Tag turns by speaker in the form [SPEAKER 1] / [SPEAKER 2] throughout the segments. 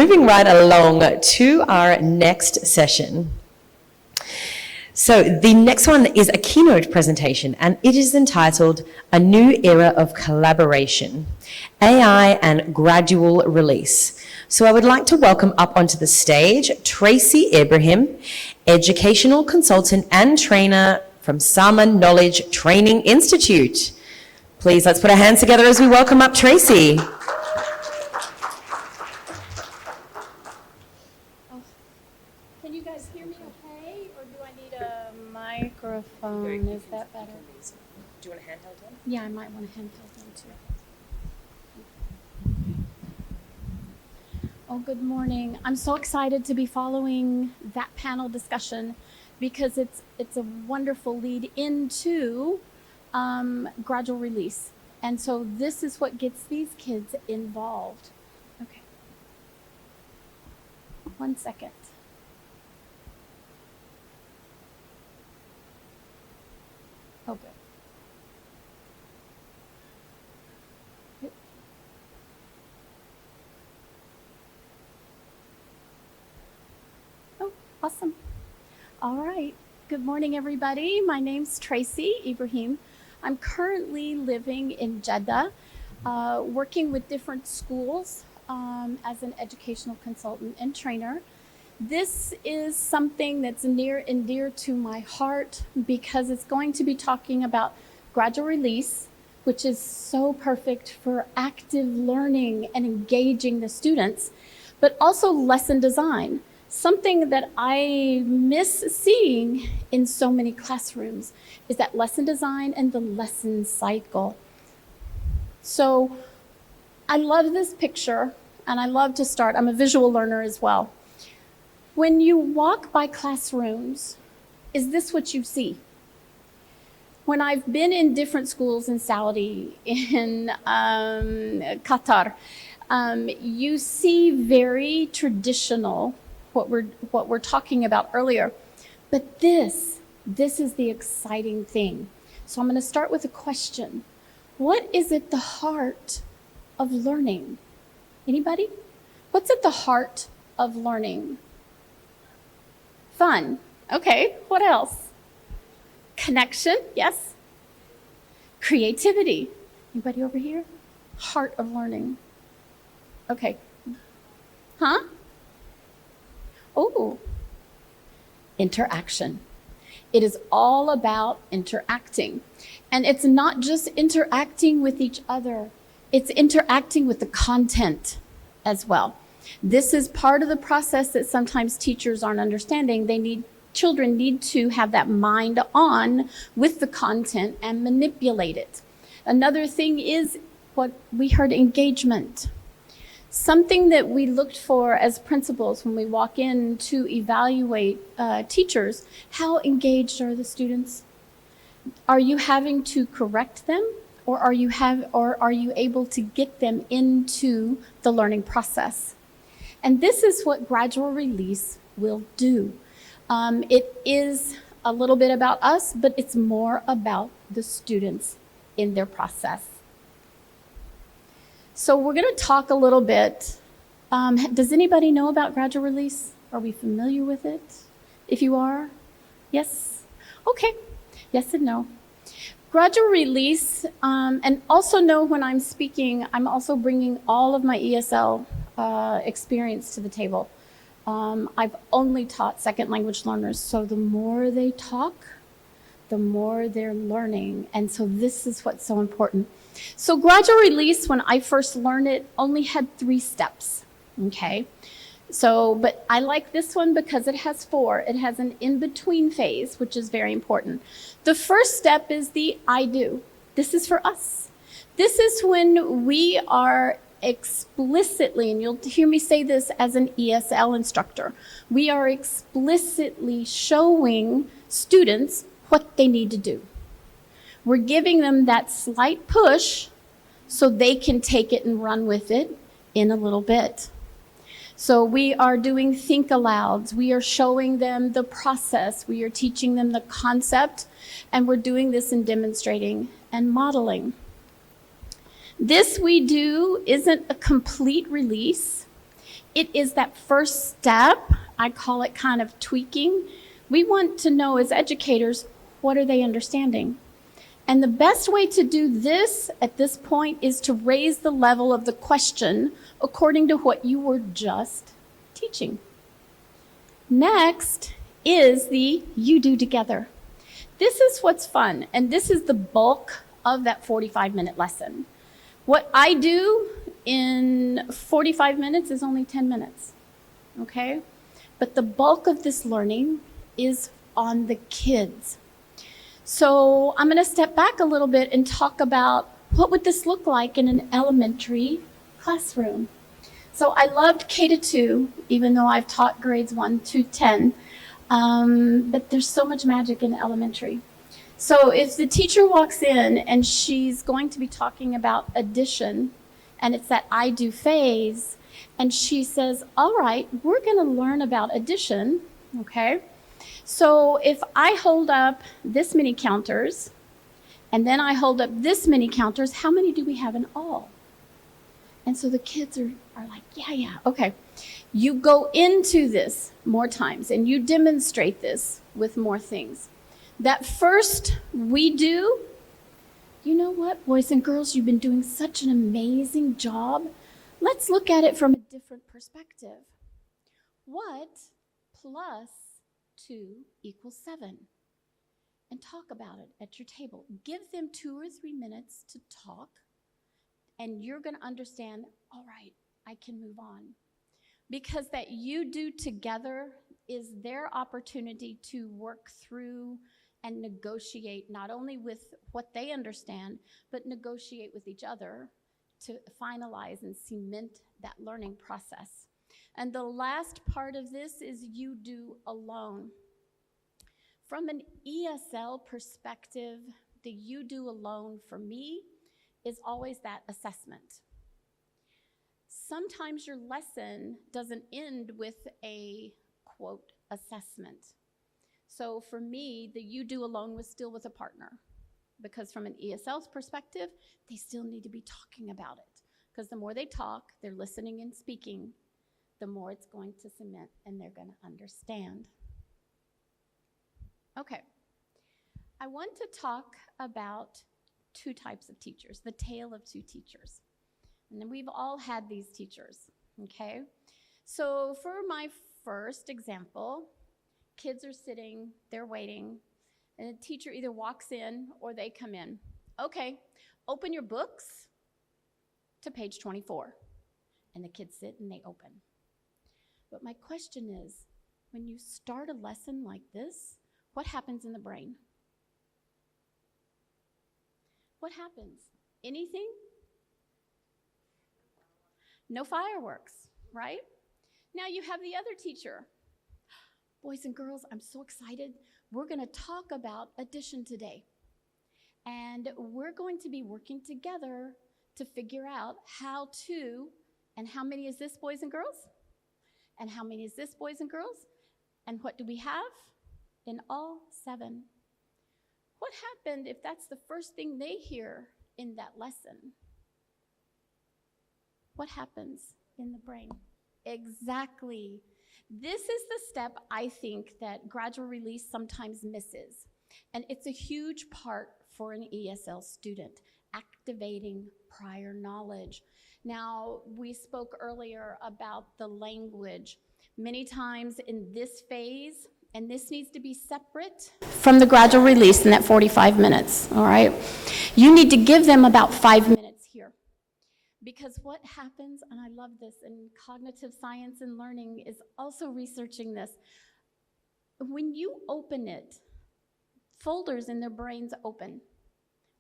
[SPEAKER 1] moving right along to our next session. So the next one is a keynote presentation, and it is entitled A New Era of Collaboration, AI and Gradual Release. So I would like to welcome up onto the stage Tracy Ibrahim, educational consultant and trainer from Sama Knowledge Training Institute. Please, let's put our hands together as we welcome up Tracy.
[SPEAKER 2] Can you guys hear me okay, or do I need a microphone? Is that better?
[SPEAKER 1] Do you want a handheld one?
[SPEAKER 2] Yeah, I might want a handheld one too. Oh, good morning. I'm so excited to be following that panel discussion because it's a wonderful lead into gradual release. And so this is what gets these kids involved. Okay. 1 second. Oh, good. Oh, awesome. All right. Good morning, everybody. My name's Tracy Ibrahim. I'm currently living in Jeddah, working with different schools as an educational consultant and trainer. This is something that's near and dear to my heart because it's going to be talking about gradual release, which is so perfect for active learning and engaging the students, but also lesson design, something that I miss seeing in so many classrooms is that lesson design and the lesson cycle. So I love this picture, and I love to start. I'm a visual learner as well. When you walk by classrooms, is this what you see? When I've been in different schools in Saudi, in Qatar, you see very traditional, what we're talking about earlier. But this is the exciting thing. So I'm going to start with a question. What is at the heart of learning? Anybody? What's at the heart of learning? Fun. Okay, what else? Connection, yes. Creativity. Anybody over here? Heart of learning. Okay. Huh? Oh, interaction. It is all about interacting. And it's not just interacting with each other, it's interacting with the content as well. This is part of the process that sometimes teachers aren't understanding. Children need to have that mind on with the content and manipulate it. Another thing is what we heard, engagement. Something that we looked for as principals when we walk in to evaluate teachers, how engaged are the students? Are you having to correct them, or are you able to get them into the learning process? And this is what gradual release will do. It is a little bit about us, but it's more about the students in their process. So we're going to talk a little bit. Does anybody know about gradual release? Are we familiar with it? If you are, yes? Okay, yes and no. Gradual release, and also know when I'm speaking, I'm also bringing all of my ESL experience to the table. I've only taught second language learners, so the more they talk, the more they're learning. And so this is what's so important. So gradual release, when I first learned it, only had 3 steps, okay? So, but I like this one because it has 4. It has an in-between phase, which is very important. The first step is the I do. This is for us. This is when we are explicitly, and you'll hear me say this as an ESL instructor, we are explicitly showing students what they need to do. We're giving them that slight push so they can take it and run with it in a little bit. So we are doing think alouds. We are showing them the process. We are teaching them the concept, and we're doing this in demonstrating and modeling. This we do isn't a complete release. it is that first step. I call it kind of tweaking. We want to know as educators, what are they understanding? And the best way to do this at this point is to raise the level of the question according to what you were just teaching. Next is the you do together. This is what's fun, and this is the bulk of that 45-minute lesson. What I do in 45 minutes is only 10 minutes, okay? But the bulk of this learning is on the kids. So I'm gonna step back a little bit and talk about what would this look like in an elementary classroom. So I loved K-2, even though I've taught grades 1 to 10, but there's so much magic in elementary. So if the teacher walks in and she's going to be talking about addition, and it's that I do phase, and she says, all right, we're gonna learn about addition, okay? So if I hold up this many counters, and then I hold up this many counters, how many do we have in all? And so the kids are like, yeah, okay. You go into this more times, and you demonstrate this with more things. That first we do, you know what, boys and girls, you've been doing such an amazing job. Let's look at it from a different perspective. What plus 2 equals 7? And talk about it at your table. Give them 2 or 3 minutes to talk, and you're going to understand, all right, I can move on. Because that you do together is their opportunity to work through and negotiate not only with what they understand, but negotiate with each other to finalize and cement that learning process. And the last part of this is you do alone. From an ESL perspective, the you do alone for me is always that assessment. Sometimes your lesson doesn't end with a, quote, assessment. So for me, the you do alone was still with a partner, because from an ESL's perspective, they still need to be talking about it. Because the more they talk, they're listening and speaking, the more it's going to cement and they're going to understand. Okay, I want to talk about 2 types of teachers, the tale of 2 teachers. And then we've all had these teachers, okay? So for my first example, kids are sitting, they're waiting, and the teacher either walks in or they come in. Okay, open your books to page 24. And the kids sit and they open. But my question is, when you start a lesson like this, what happens in the brain? What happens? Anything? No fireworks, right? Now you have the other teacher. Boys and girls, I'm so excited. We're going to talk about addition today. And we're going to be working together to figure out how to, and how many is this, boys and girls? And how many is this, boys and girls? And what do we have? In all, 7. What happened if that's the first thing they hear in that lesson? What happens in the brain? Exactly. This is the step I think that gradual release sometimes misses. And it's a huge part for an ESL student, activating prior knowledge. Now, we spoke earlier about the language. Many times in this phase, and this needs to be separate from the gradual release in that 45 minutes, all right? You need to give them about 5 minutes here. Because what happens, and I love this, and cognitive science and learning is also researching this, when you open it, folders in their brains open,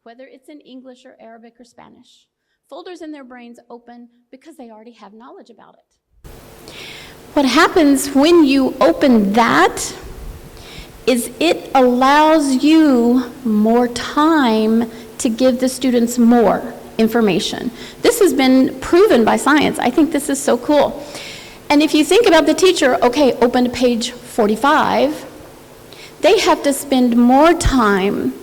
[SPEAKER 2] whether it's in English or Arabic or Spanish. Folders in their brains open because they already have knowledge about it. What happens when you open that is it allows you more time to give the students more information. This has been proven by science. I think this is so cool. And if you think about the teacher, okay, open to page 45, they have to spend more time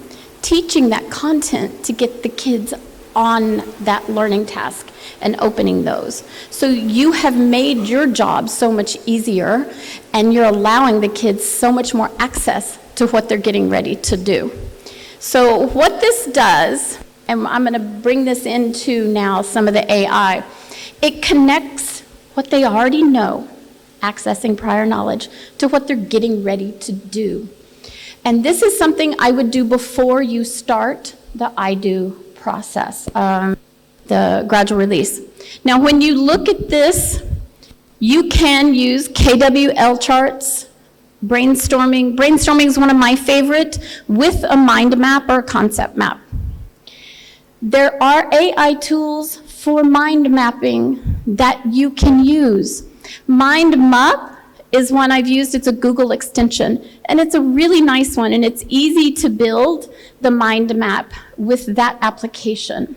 [SPEAKER 2] teaching that content to get the kids on that learning task and opening those. So you have made your job so much easier, and you're allowing the kids so much more access to what they're getting ready to do. So what this does, and I'm going to bring this into now some of the AI, it connects what they already know, accessing prior knowledge, to what they're getting ready to do. And this is something I would do before you start the I do process, the gradual release. Now, when you look at this, you can use KWL charts, brainstorming. Brainstorming is one of my favorite, with a mind map or a concept map. There are AI tools for mind mapping that you can use. Mind map is one I've used. It's a Google extension, and it's a really nice one, and it's easy to build the mind map with that application.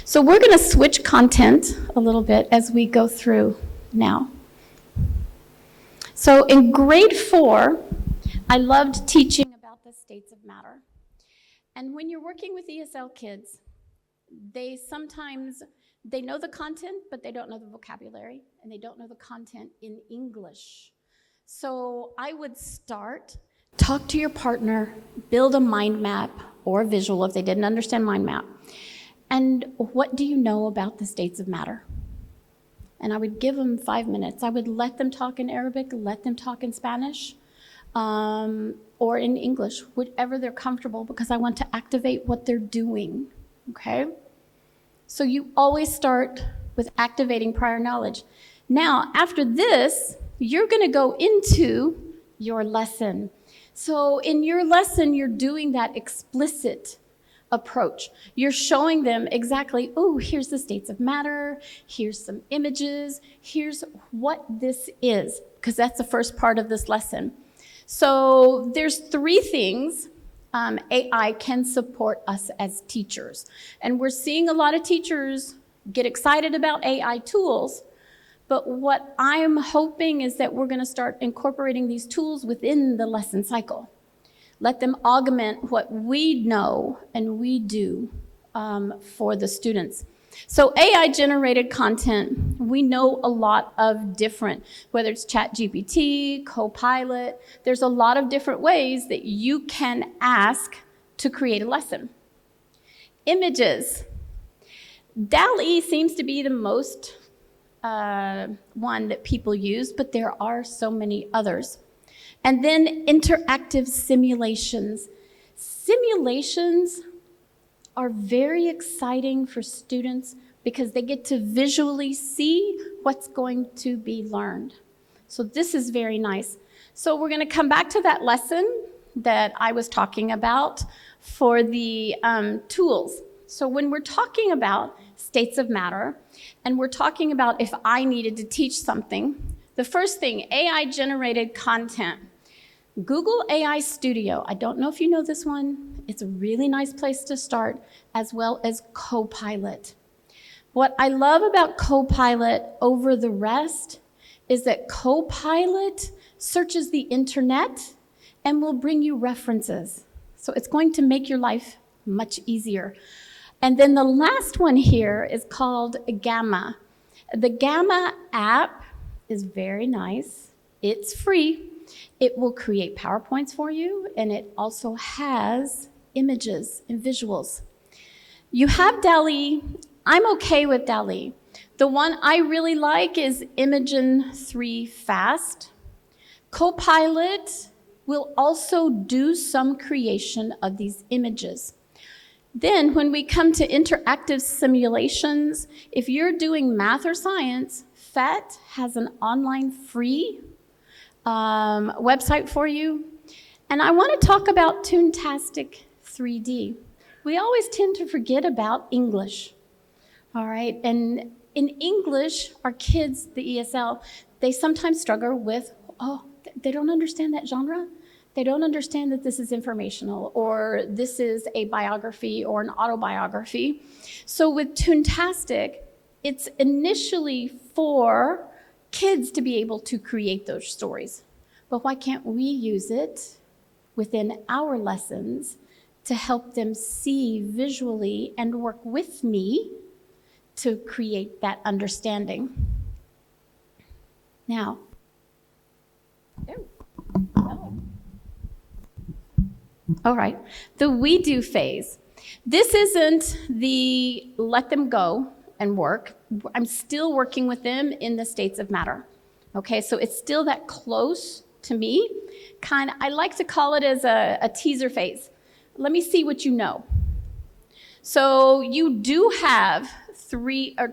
[SPEAKER 2] So we're going to switch content a little bit as we go through now. So in grade 4, I loved teaching about the states of matter. And when you're working with ESL kids, they know the content, but they don't know the vocabulary, and they don't know the content in English. So I would talk to your partner, build a mind map or a visual if they didn't understand mind map. And what do you know about the states of matter? And I would give them 5 minutes. I would let them talk in Arabic, let them talk in Spanish, or in English, whatever they're comfortable, because I want to activate what they're doing, okay? So you always start with activating prior knowledge. Now, after this, you're going to go into your lesson. So in your lesson, you're doing that explicit approach. You're showing them exactly, oh, here's the states of matter, here's some images, here's what this is, because that's the first part of this lesson. So there's 3 things AI can support us as teachers. And we're seeing a lot of teachers get excited about AI tools, but what I'm hoping is that we're going to start incorporating these tools within the lesson cycle. Let them augment what we know and we do for the students. So AI-generated content, we know a lot of different, whether it's ChatGPT, Copilot, there's a lot of different ways that you can ask to create a lesson. Images. DALL-E seems to be the most one that people use, but there are so many others. And then interactive simulations. Simulations are very exciting for students because they get to visually see what's going to be learned. So this is very nice. So we're going to come back to that lesson that I was talking about for the tools. So when we're talking about states of matter, and we're talking about if I needed to teach something, the first thing, AI-generated content. Google AI Studio. I don't know if you know this one. It's a really nice place to start, as well as Copilot. What I love about Copilot over the rest is that Copilot searches the internet and will bring you references. So it's going to make your life much easier. And then the last one here is called Gamma. The Gamma app is very nice. It's free. It will create PowerPoints for you, and it also has images and visuals. You have DALL-E. I'm okay with DALL-E. The one I really like is Imagen 3 Fast. Copilot will also do some creation of these images. Then when we come to interactive simulations, if you're doing math or science, PhET has an online free website for you. And I want to talk about Toontastic 3D. We always tend to forget about English, all right? And in English, our kids, the ESL, they sometimes struggle with, they don't understand that genre. They don't understand that this is informational, or this is a biography or an autobiography. So with Toontastic, it's initially for kids to be able to create those stories. But why can't we use it within our lessons to help them see visually and work with me to create that understanding. Now, all right, the we do phase. This isn't the let them go and work. I'm still working with them in the states of matter. Okay, so it's still that close to me. I like to call it as a teaser phase. Let me see what you know. So you do have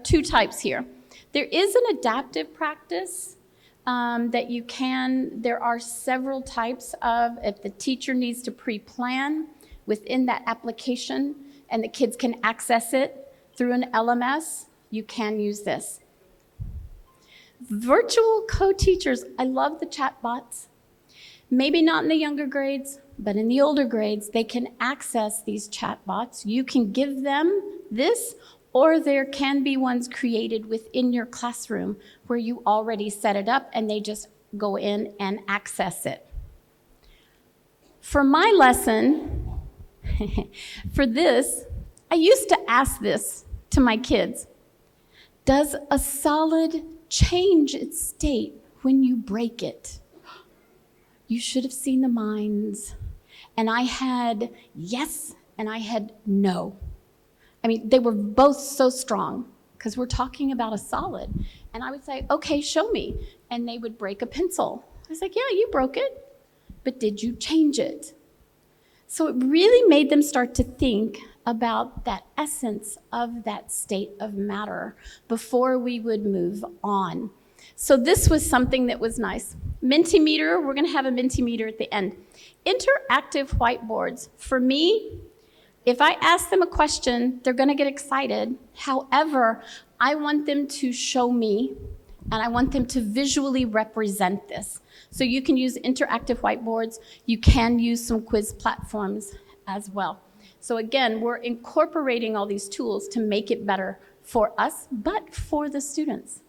[SPEAKER 2] two types here. There is an adaptive practice that you can, there are several types of, if the teacher needs to pre-plan within that application and the kids can access it through an LMS, you can use this. Virtual co-teachers, I love the chat bots. Maybe not in the younger grades, but in the older grades, they can access these chat bots. You can give them this, or there can be ones created within your classroom where you already set it up and they just go in and access it. For my lesson, for this, I used to ask this to my kids. Does a solid change its state when you break it? You should have seen the minds. And I had yes and I had no. I mean, they were both so strong because we're talking about a solid. And I would say, okay, show me. And they would break a pencil. I was like, yeah, you broke it, but did you change it? So it really made them start to think about that essence of that state of matter before we would move on. So this was something that was nice. Mentimeter, we're gonna have a Mentimeter at the end. Interactive whiteboards, for me, if I ask them a question, they're gonna get excited. However, I want them to show me and I want them to visually represent this. So you can use interactive whiteboards. You can use some quiz platforms as well. So again, we're incorporating all these tools to make it better for us, but for the students.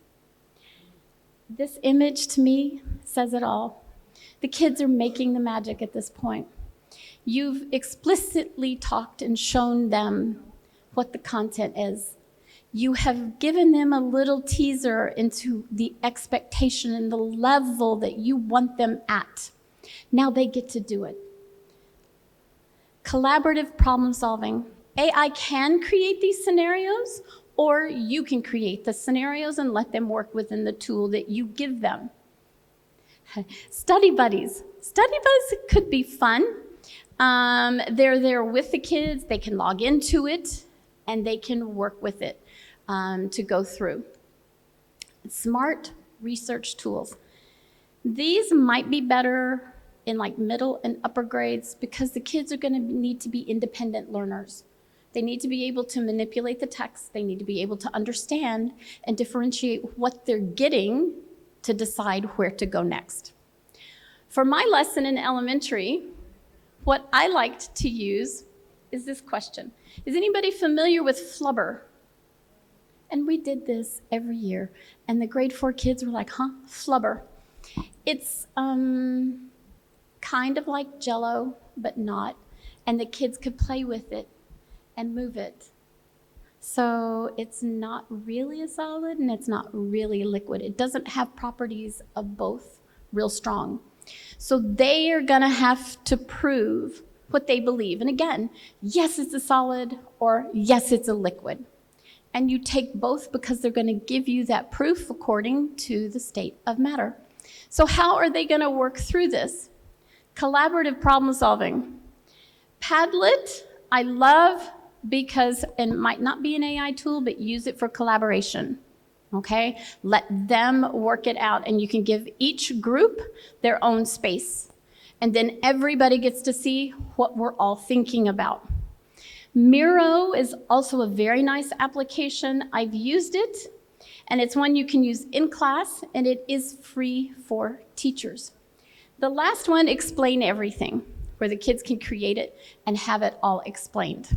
[SPEAKER 2] This image to me says it all. The kids are making the magic at this point. You've explicitly talked and shown them what the content is. You have given them a little teaser into the expectation and the level that you want them at. Now they get to do it. Collaborative problem solving. AI can create these scenarios, or you can create the scenarios and let them work within the tool that you give them. Study buddies. Study buddies could be fun. They're there with the kids, they can log into it, and they can work with it to go through. Smart research tools. These might be better in like middle and upper grades because the kids are gonna need to be independent learners. They need to be able to manipulate the text, they need to be able to understand and differentiate what they're getting to decide where to go next. For my lesson in elementary, what I liked to use is this question. Is anybody familiar with flubber? And we did this every year. And the grade 4 kids were like, huh, flubber. It's kind of like Jell-O, but not. And the kids could play with it and move it. So it's not really a solid and it's not really a liquid. It doesn't have properties of both real strong. So they are gonna have to prove what they believe. And again, yes, it's a solid, or yes, it's a liquid. And you take both because they're gonna give you that proof according to the state of matter. So how are they gonna work through this? Collaborative problem solving. Padlet, I love because it might not be an AI tool, but use it for collaboration. Okay, let them work it out, and you can give each group their own space. And then everybody gets to see what we're all thinking about. Miro is also a very nice application. I've used it, and it's one you can use in class, and it is free for teachers. The last one, Explain Everything, where the kids can create it and have it all explained.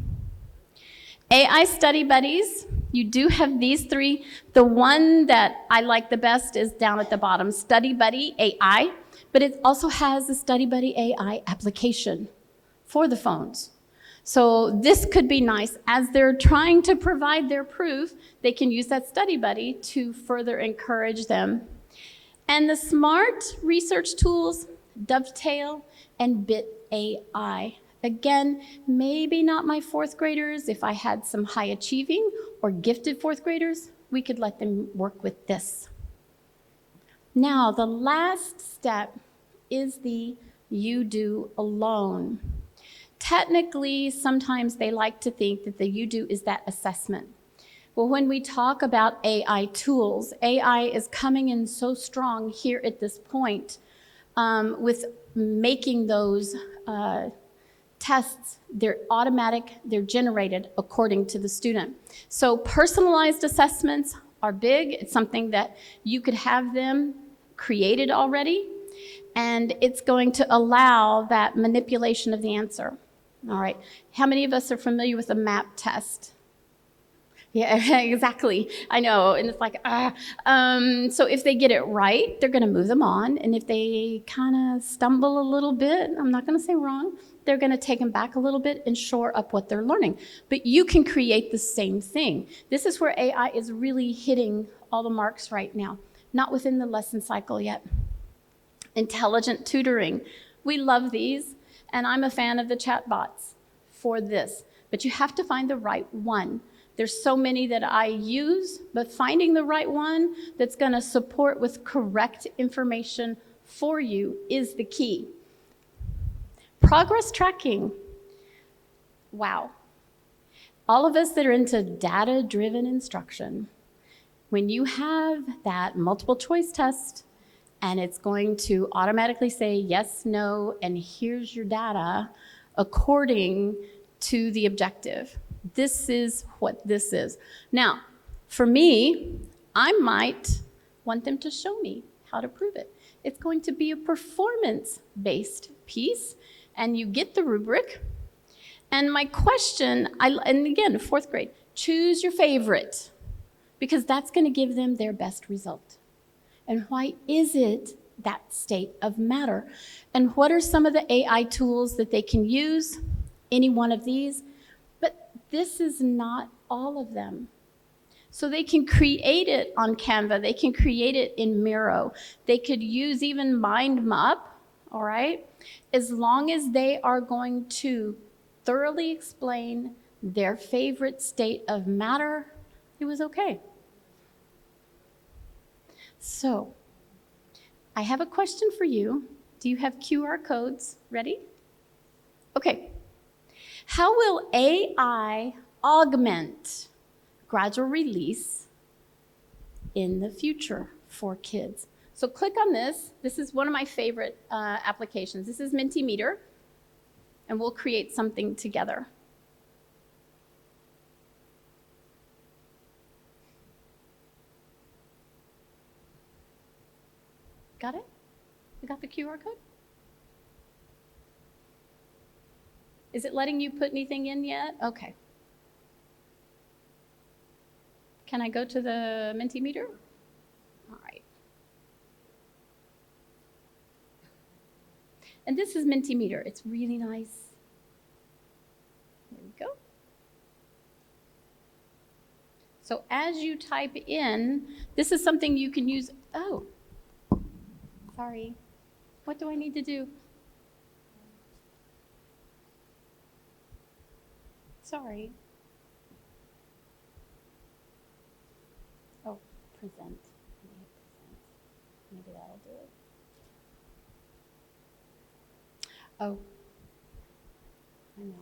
[SPEAKER 2] AI study buddies, you do have these three. The one that I like the best is down at the bottom, Study Buddy AI, but it also has the Study Buddy AI application for the phones. So this could be nice. As they're trying to provide their proof, they can use that study buddy to further encourage them. And the smart research tools, Dovetail and Bit AI. Again, maybe not my fourth graders. If I had some high achieving or gifted fourth graders, we could let them work with this. Now, the last step is the you do alone. Technically, sometimes they like to think that the you do is that assessment. Well, when we talk about AI tools, AI is coming in so strong here at this point with making those tests, they're automatic, they're generated according to the student. So personalized assessments are big. It's something that you could have them created already, and it's going to allow that manipulation of the answer. All right, how many of us are familiar with a MAP test? Yeah, exactly. I know, and it's like, so if they get it right, they're going to move them on, and if they kind of stumble a little bit, I'm not going to say wrong, they're going to take them back a little bit and shore up what they're learning. But you can create the same thing. This is where AI is really hitting all the marks right now, not within the lesson cycle yet. Intelligent tutoring. We love these, and I'm a fan of the chatbots for this, but you have to find the right one. There's so many that I use, but finding the right one that's going to support with correct information for you is the key. Progress tracking. Wow. All of us that are into data-driven instruction, when you have that multiple choice test and it's going to automatically say yes, no, and here's your data according to the objective. This is what this is. Now, for me, I might want them to show me how to prove it. It's going to be a performance-based piece, and you get the rubric. And my question, and again, fourth grade, choose your favorite, because that's going to give them their best result. And why is it that state of matter? And what are some of the AI tools that they can use? Any one of these. But this is not all of them. So they can create it on Canva. They can create it in Miro. They could use even MindMap, all right? As long as they are going to thoroughly explain their favorite state of matter, it was okay. So, I have a question for you. Do you have QR codes ready? Okay. How will AI augment gradual release in the future for kids? So click on this. This is one of my favorite applications. This is Mentimeter, and we'll create something together. Got it? You got the QR code? Is it letting you put anything in yet? Okay. Can I go to the Mentimeter? All right. And this is Mentimeter. It's really nice. There we go. So as you type in, this is something you can use. Oh. Sorry. What do I need to do? Sorry. Oh, present. Maybe that'll do it. Oh, I know.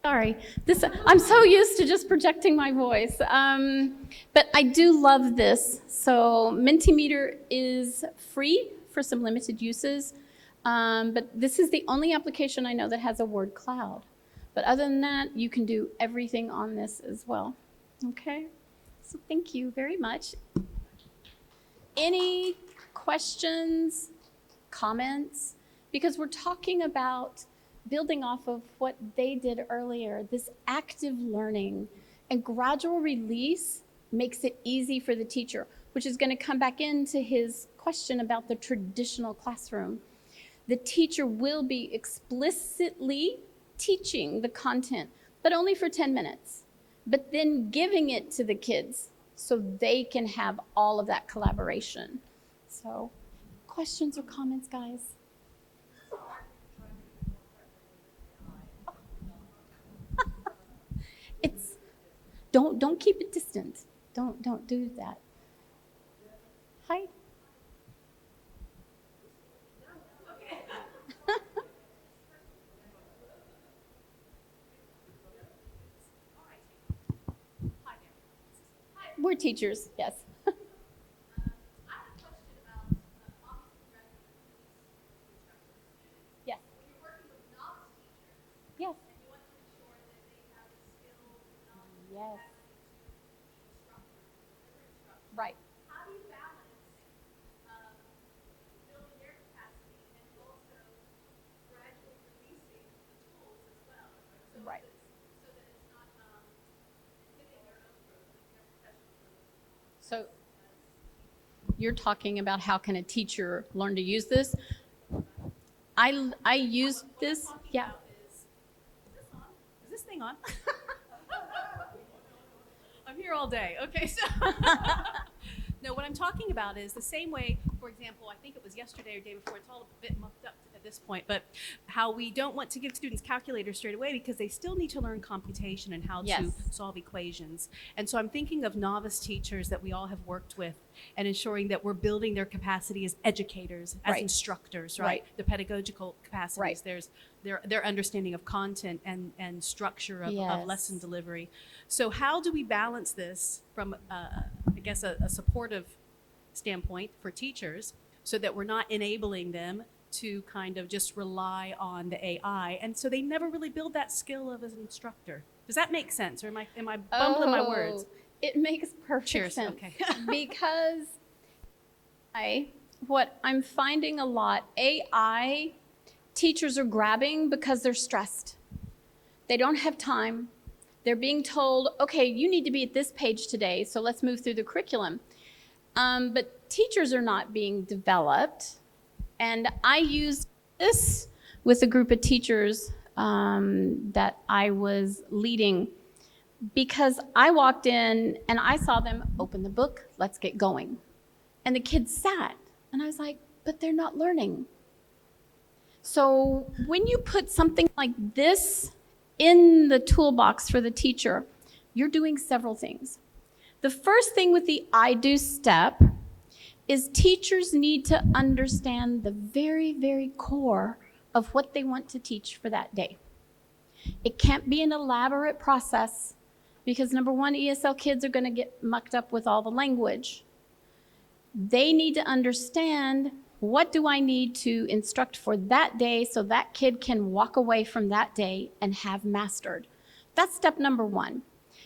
[SPEAKER 2] Sorry, I'm so used to just projecting my voice. But I do love this. So Mentimeter is free for some limited uses. But this is the only application I know that has a word cloud. But other than that, you can do everything on this as well. Okay? So thank you very much. Any questions, comments? Because we're talking about building off of what they did earlier, this active learning, and gradual release makes it easy for the teacher, which is going to come back into his question about the traditional classroom. The teacher will be explicitly teaching the content, but only for 10 minutes, but then giving it to the kids so they can have all of that collaboration. So, questions or comments, guys? Don't keep it distant. Don't do that. Hi. We're teachers, yes. Yes. Yes. Yes. Right.
[SPEAKER 3] How do you balance building their capacity and also gradually releasing the tools as well?
[SPEAKER 2] Right.
[SPEAKER 3] So that it's not inhibiting their own growth, their professional growth.
[SPEAKER 2] So you're talking about how can a teacher learn to use this? I used this. Yeah.
[SPEAKER 3] Is this thing on? I'm here all day. Okay, so no, what I'm talking about is the same way, for example, I think it was yesterday or day before, it's all a bit mucked up at this point, but how we don't want to give students calculators straight away because they still need to learn computation and how
[SPEAKER 2] Yes.
[SPEAKER 3] to solve equations. And so I'm thinking of novice teachers that we all have worked with and ensuring that we're building their capacity as educators, as
[SPEAKER 2] Right.
[SPEAKER 3] instructors, right?
[SPEAKER 2] Right.
[SPEAKER 3] The pedagogical capacities.
[SPEAKER 2] Right.
[SPEAKER 3] There's their understanding of content and structure of
[SPEAKER 2] Yes.
[SPEAKER 3] lesson delivery. So how do we balance this from, I guess, a supportive standpoint for teachers so that we're not enabling them to kind of just rely on the AI, and so they never really build that skill of an instructor? Does that make sense, or am I bumbling my words?
[SPEAKER 2] It makes perfect
[SPEAKER 3] Cheers.
[SPEAKER 2] sense.
[SPEAKER 3] Okay.
[SPEAKER 2] Because what I'm finding a lot, AI teachers are grabbing because they're stressed. They don't have time. They're being told, okay, you need to be at this page today, so let's move through the curriculum. But teachers are not being developed. And I used this with a group of teachers that I was leading because I walked in and I saw them open the book, let's get going. And the kids sat, and I was like, but they're not learning. So when you put something like this in the toolbox for the teacher, you're doing several things. The first thing with the I do step is teachers need to understand the very, very core of what they want to teach for that day. It can't be an elaborate process because number one, ESL kids are going to get mucked up with all the language. They need to understand, what do I need to instruct for that day so that kid can walk away from that day and have mastered. That's step number one.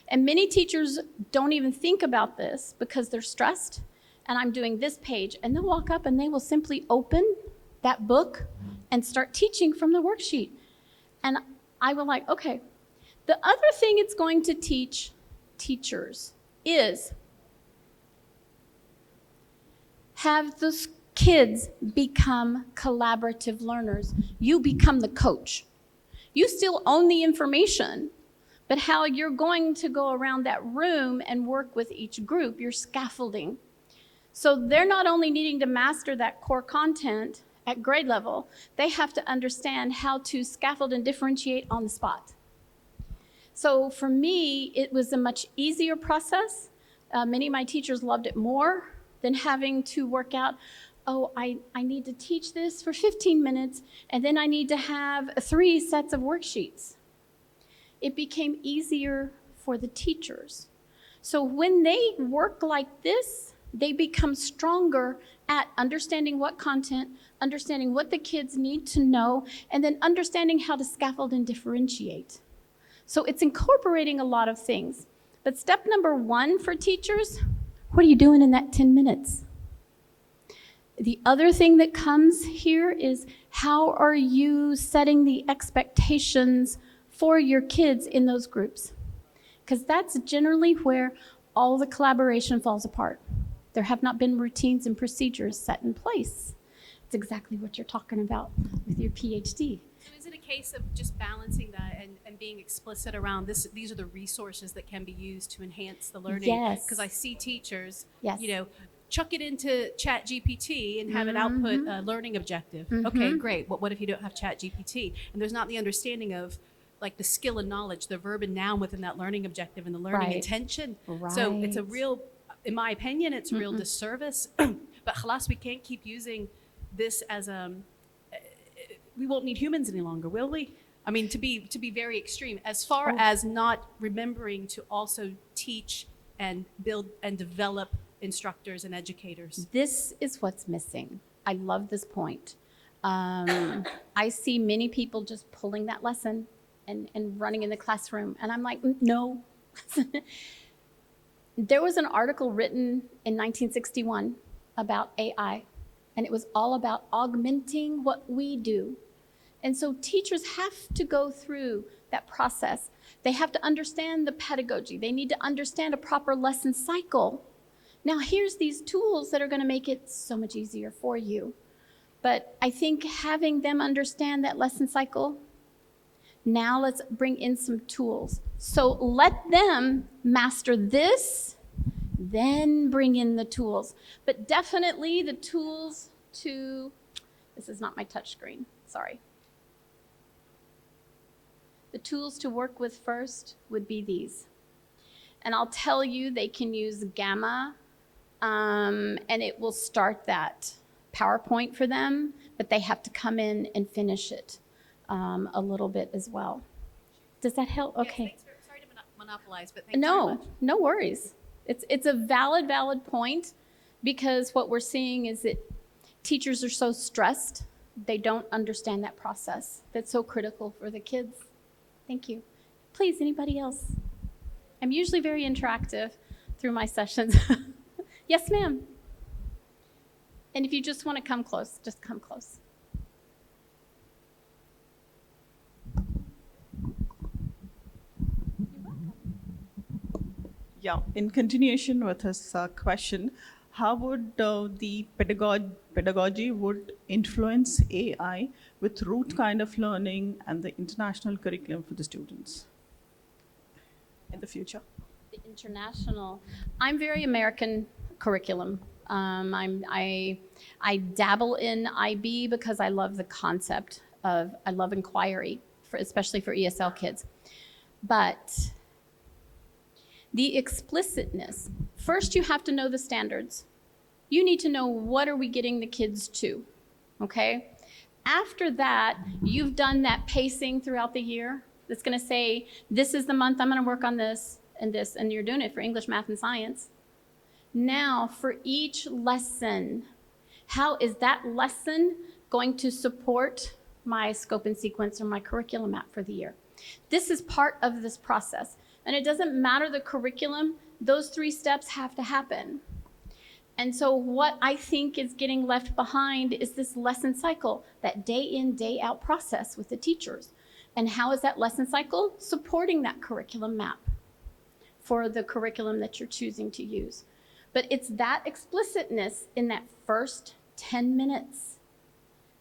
[SPEAKER 2] And many teachers don't even think about this because they're stressed. And I'm doing this page, and they'll walk up and they will simply open that book and start teaching from the worksheet. And I will like, okay. The other thing it's going to teach teachers is have those kids become collaborative learners. You become the coach. You still own the information, but how you're going to go around that room and work with each group, you're scaffolding. So they're not only needing to master that core content at grade level, they have to understand how to scaffold and differentiate on the spot. So for me, it was a much easier process. Many of my teachers loved it more than having to work out, oh, I need to teach this for 15 minutes, and then I need to have 3 sets of worksheets. it became easier for the teachers. So when they work like this, they become stronger at understanding what content, understanding what the kids need to know, and then understanding how to scaffold and differentiate. So it's incorporating a lot of things. But step number 1 for teachers, what are you doing in that 10 minutes? The other thing that comes here is how are you setting the expectations for your kids in those groups? Because that's generally where all the collaboration falls apart. There have not been routines and procedures set in place. It's exactly what you're talking about with your PhD.
[SPEAKER 3] So is it a case of just balancing that and being explicit around this? These are the resources that can be used to enhance the learning.
[SPEAKER 2] Yes.
[SPEAKER 3] Because I see teachers,
[SPEAKER 2] Yes.
[SPEAKER 3] chuck it into Chat GPT and have it output a learning objective. Okay, great. But what if you don't have Chat GPT? And there's not the understanding of like the skill and knowledge, the verb and noun within that learning objective and the learning
[SPEAKER 2] Right.
[SPEAKER 3] intention.
[SPEAKER 2] Right.
[SPEAKER 3] So it's a real, in my opinion, it's a real disservice. But halas, we can't keep using this as we won't need humans any longer, will we? I mean, to be very extreme, as far as not remembering to also teach and build and develop instructors and educators.
[SPEAKER 2] This is what's missing. I love this point. I see many people just pulling that lesson and running in the classroom. And I'm like, no. There was an article written in 1961 about AI, and it was all about augmenting what we do. And so teachers have to go through that process. They have to understand the pedagogy. They need to understand a proper lesson cycle. Now, here's these tools that are going to make it so much easier for you. But I think having them understand that lesson cycle, now let's bring in some tools. So let them master this, then bring in the tools. But definitely the tools to, this is not my touch screen, sorry. The tools to work with first would be these. And I'll tell you, they can use Gamma, and it will start that PowerPoint for them, but they have to come in and finish it a little bit as well. Does that help? Okay.
[SPEAKER 3] Yes, sorry to monopolize, but thanks very much.
[SPEAKER 2] No worries. It's a valid point, because what we're seeing is that teachers are so stressed, they don't understand that process that's so critical for the kids. Thank you. Please, anybody else? I'm usually very interactive through my sessions. Yes, ma'am. And if you just want to come close, just come close.
[SPEAKER 4] Yeah, in continuation with his question, how would the pedagogy would influence AI with root kind of learning and the international curriculum for the students in the future?
[SPEAKER 2] The international, I'm very American curriculum. I dabble in IB because I love the concept of, I love inquiry, especially for ESL kids. But the explicitness, first you have to know the standards. You need to know, what are we getting the kids to, okay? After that, you've done that pacing throughout the year. That's gonna say, this is the month I'm gonna work on this, and you're doing it for English, math, and science. Now, for each lesson, how is that lesson going to support my scope and sequence or my curriculum map for the year? This is part of this process. And it doesn't matter the curriculum, those 3 steps have to happen. And so what I think is getting left behind is this lesson cycle, that day in, day out process with the teachers. And how is that lesson cycle supporting that curriculum map for the curriculum that you're choosing to use? But it's that explicitness in that first 10 minutes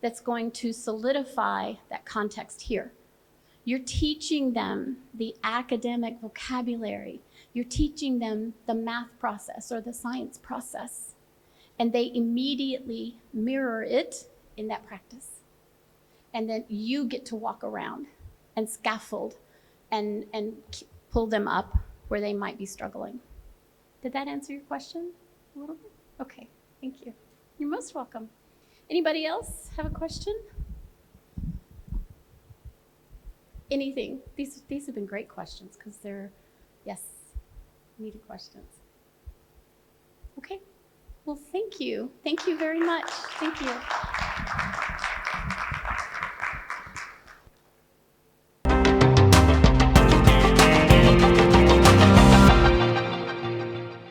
[SPEAKER 2] that's going to solidify that context here. You're teaching them the academic vocabulary. You're teaching them the math process or the science process. And they immediately mirror it in that practice. And then you get to walk around and scaffold and pull them up where they might be struggling. Did that answer your question a little bit? Okay, thank you. You're most welcome. Anybody else have a question? anything. These have been great questions because they're, yes, needed questions. Okay. Well, thank you. Thank you very much. Thank you.